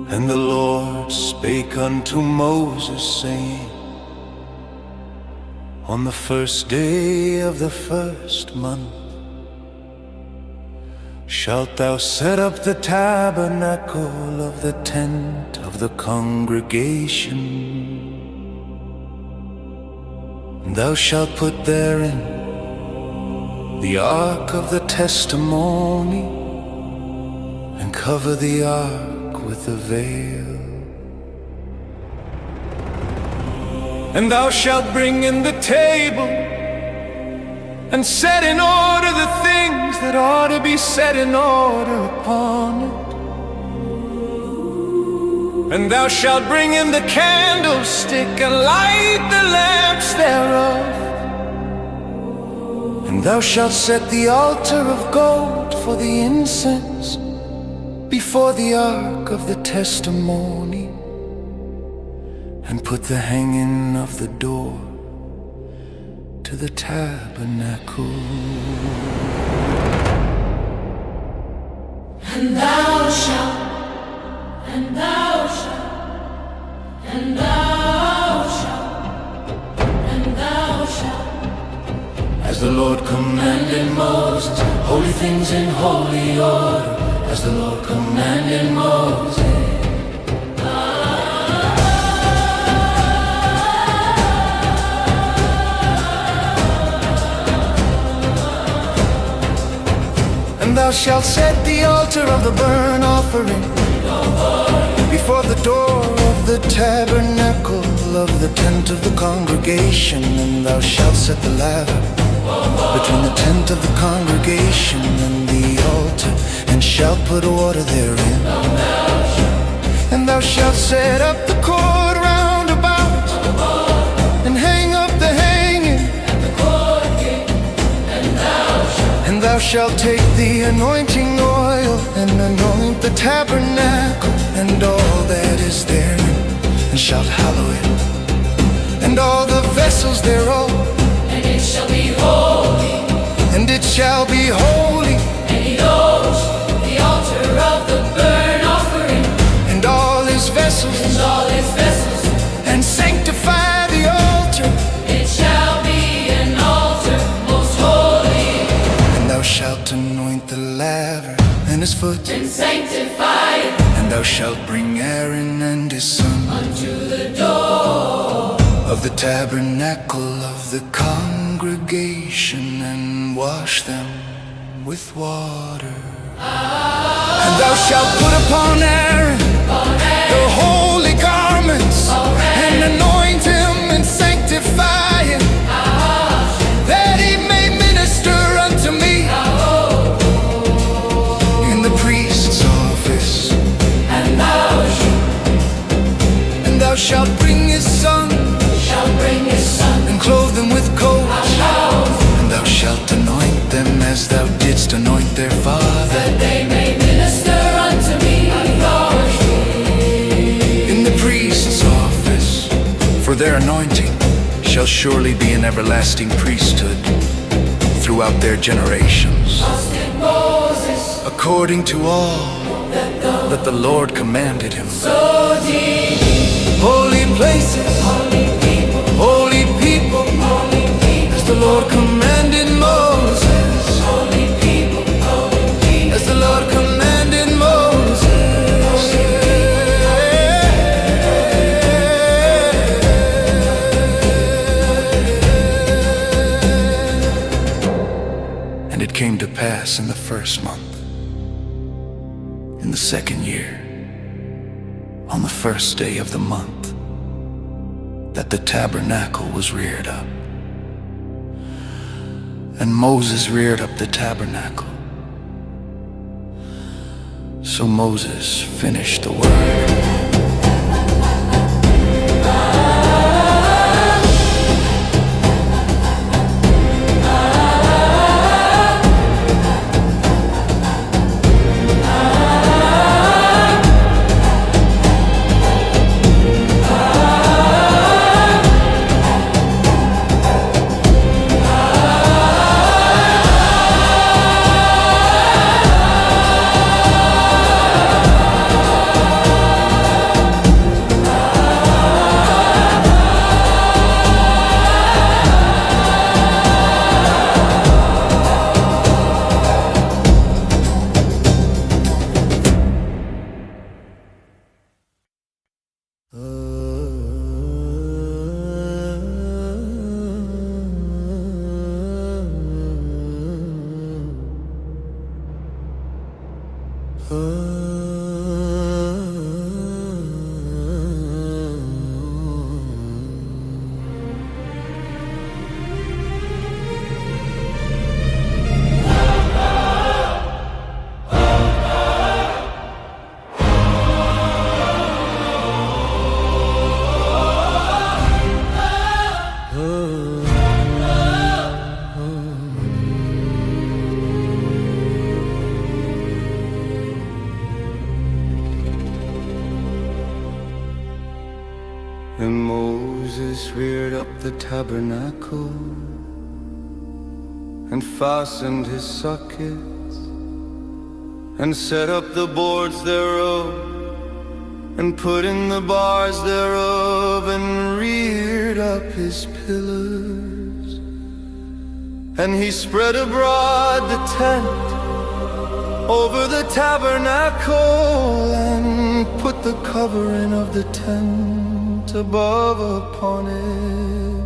And the Lord spake unto Moses, saying, on the first day of the first month shalt thou set up the tabernacle of the tent of the congregation. And thou shalt put therein the ark of the testimony, and cover the ark with a veil. And thou shalt bring in the table, and set in order the things that ought to be set in order upon it. And thou shalt bring in the candlestick, and light the lamps thereof. And thou shalt set the altar of gold for the incense before the ark of the testimony, and put the hanging of the door to the tabernacle. And thou shalt, and thou shalt, and thou shalt, and thou shalt, as the Lord commanded Moses, holy things in holy order, as the Lord commanded Moses. And thou shalt set the altar of the burnt offering before the door of the tabernacle of the tent of the congregation. And thou shalt set the laver between the tent of the congregation and the altar, and shalt put water therein. And thou shalt set up the cord round about, and hang up the hanging, and thou shalt take the anointing oil, and anoint the tabernacle and all that is therein, and shalt hallow it, and all the vessels thereof. and it shall be holy, And it shall be holy, and he knows the altar of the burnt offering, and all his vessels, and all his vessels. and sanctify the altar. It shall be an altar most holy, And thou shalt anoint the laver and his foot, and sanctify it and thou shalt bring Aaron and his son unto the door of the tabernacle of the congregation, and wash them with water. And thou shalt put upon Aaron the holy garments, and anoint him and sanctify him, that he may minister unto me in the priest's office. and thou shalt bring his son, shall bring his son, and clothe them with coats, and thou shalt anoint them as thou didst anoint their father, that they may minister unto me in the priest's office. For their anointing shall surely be an everlasting priesthood throughout their generations, Trusted Moses, according to all that the Lord commanded him. so deep, Holy places, holy people, holy people, as the Lord commanded Moses, holy people, as the Lord commanded Moses. And it came to pass in the first month, in the second year, on the first day of the month, that the tabernacle was reared up. And Moses reared up the tabernacle. So Moses finished the work. Moses reared up the tabernacle and fastened his sockets and set up the boards thereof and put in the bars thereof and reared up his pillars. And he spread abroad the tent over the tabernacle and put the covering of the tent above upon it,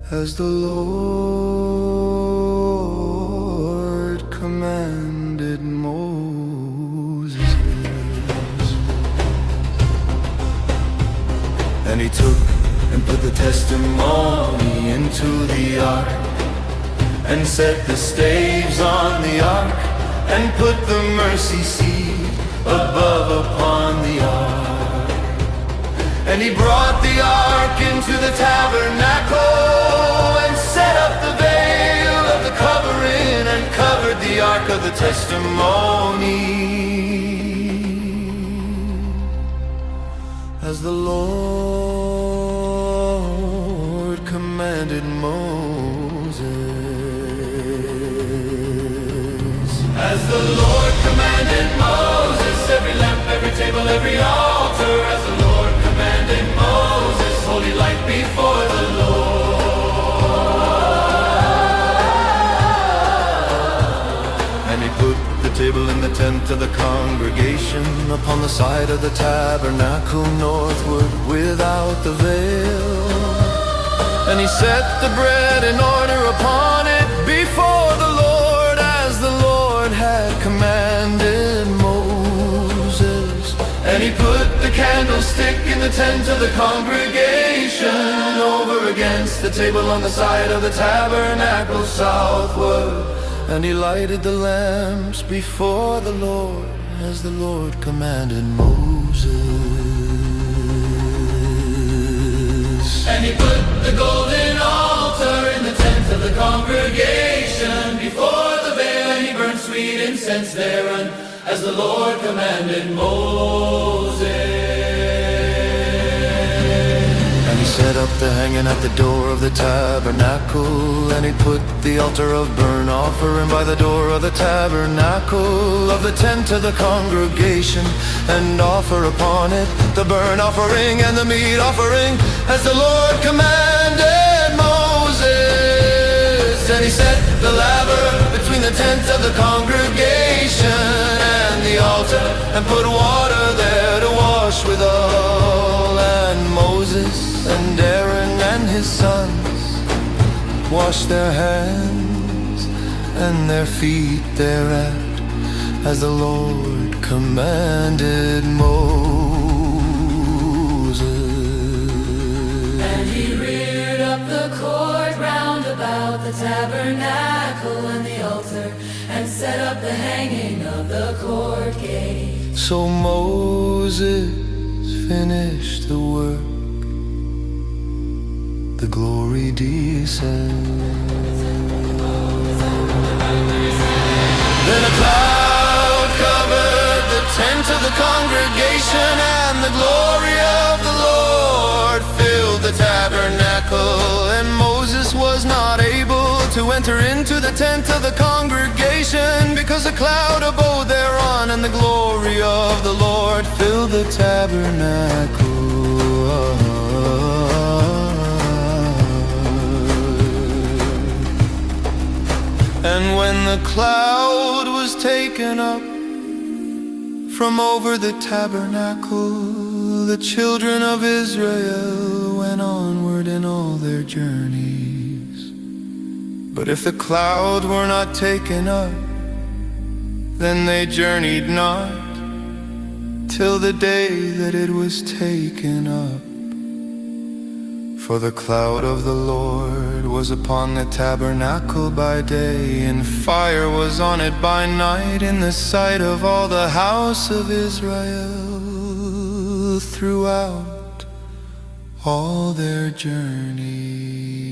as the Lord commanded Moses. And he took and put the testimony into the ark, and set the staves on the ark, and put the mercy seat above upon the ark. And he brought the ark into the tabernacle, and set up the veil of the covering, and covered the ark of the testimony, as the Lord commanded Moses. As the Lord commanded Moses, every lamp, every table, every altar. As the Lord commanded Moses, holy light before the Lord. And he put the table in the tent of the congregation upon the side of the tabernacle northward without the veil. And he set the bread in order upon it before the Lord, as the Lord had commanded Moses. And he put the candlestick in the tent of the congregation over against the table on the side of the tabernacle southward. And he lighted the lamps before the Lord, as the Lord commanded Moses. And he put the golden altar in the tent of the congregation before the veil, and he burned sweet incense thereon, as the Lord commanded Moses. And he set up the hanging at the door of the tabernacle, and he put the altar of burnt offering by the door of the tabernacle of the tent of the congregation, and offer upon it the burnt offering and the meat offering, as the Lord commanded Moses. And he set the laver between the tent of the congregation and the altar, and put water there to wash withal. And Moses and Aaron and his sons washed their hands and their feet thereat, as the Lord commanded Moses. And he reared up the court round about the tabernacle and the altar, and set up the hanging of the court gate. So Moses finished the work, the glory descends. Then a cloud covered the tent of the congregation, and the glory of the Lord filled the tabernacle. And Moses was not able to enter into the tent of the congregation, because a cloud abode thereon, and the glory of the Lord filled the tabernacle. And when the cloud was taken up from over the tabernacle, the children of Israel went onward in all their journeys. But if the cloud were not taken up, then they journeyed not till the day that it was taken up. For the cloud of the Lord was upon the tabernacle by day, and fire was on it by night, in the sight of all the house of Israel throughout all their journey.